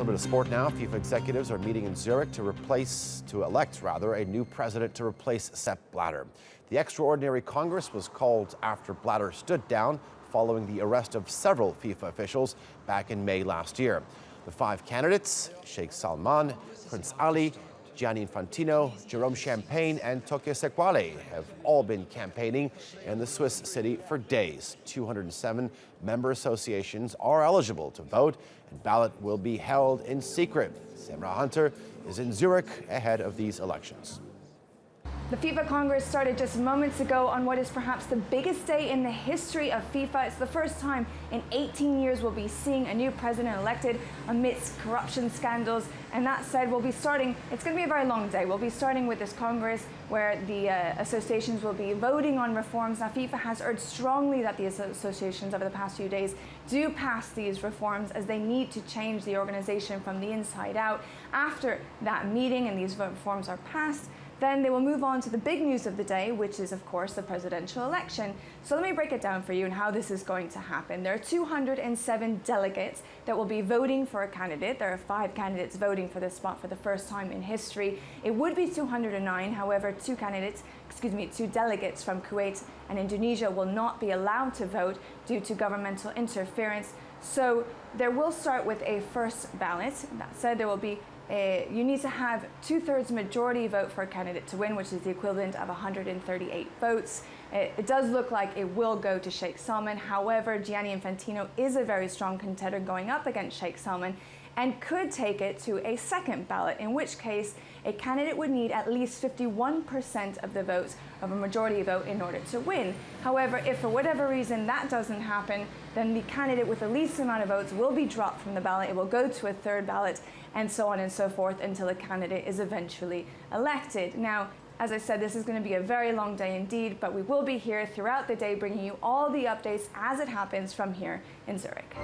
little bit of sport now. FIFA executives are meeting in Zurich to elect a new president to replace Sepp Blatter. The extraordinary Congress was called after Blatter stood down following the arrest of several FIFA officials back in May last year. The 5 candidates, Sheikh Salman, Prince Ali, Gianni Infantino, Jerome Champagne, and Toke Sekwale, have all been campaigning in the Swiss city for days. 207 member associations are eligible to vote, and ballot will be held in secret. Semra Hunter is in Zurich ahead of these elections. The FIFA Congress started just moments ago on what is perhaps the biggest day in the history of FIFA. It's the first time in 18 years we'll be seeing a new president elected amidst corruption scandals. And that said, it's going to be a very long day. We'll be starting with this Congress where the associations will be voting on reforms. Now, FIFA has urged strongly that the associations over the past few days do pass these reforms, as they need to change the organization from the inside out. After that meeting and these reforms are passed, then they will move on to the big news of the day, which is, of course, the presidential election. So let me break it down for you and how this is going to happen. There are 207 delegates that will be voting for a candidate. There are 5 candidates voting for this spot for the first time in history. It would be 209. However, 2 delegates from Kuwait and Indonesia will not be allowed to vote due to governmental interference. So there will start with a first ballot. That said, there will be you need to have 2/3 majority vote for a candidate to win, which is the equivalent of 138 votes. It does look like it will go to Sheikh Salman. However, Gianni Infantino is a very strong contender going up against Sheikh Salman and could take it to a second ballot, in which case a candidate would need at least 51% of the votes of a majority vote in order to win. However, if for whatever reason that doesn't happen, then the candidate with the least amount of votes will be dropped from the ballot. It will go to a third ballot, and so on and so forth until a candidate is eventually elected. Now, as I said, this is going to be a very long day indeed, but we will be here throughout the day bringing you all the updates as it happens from here in Zurich.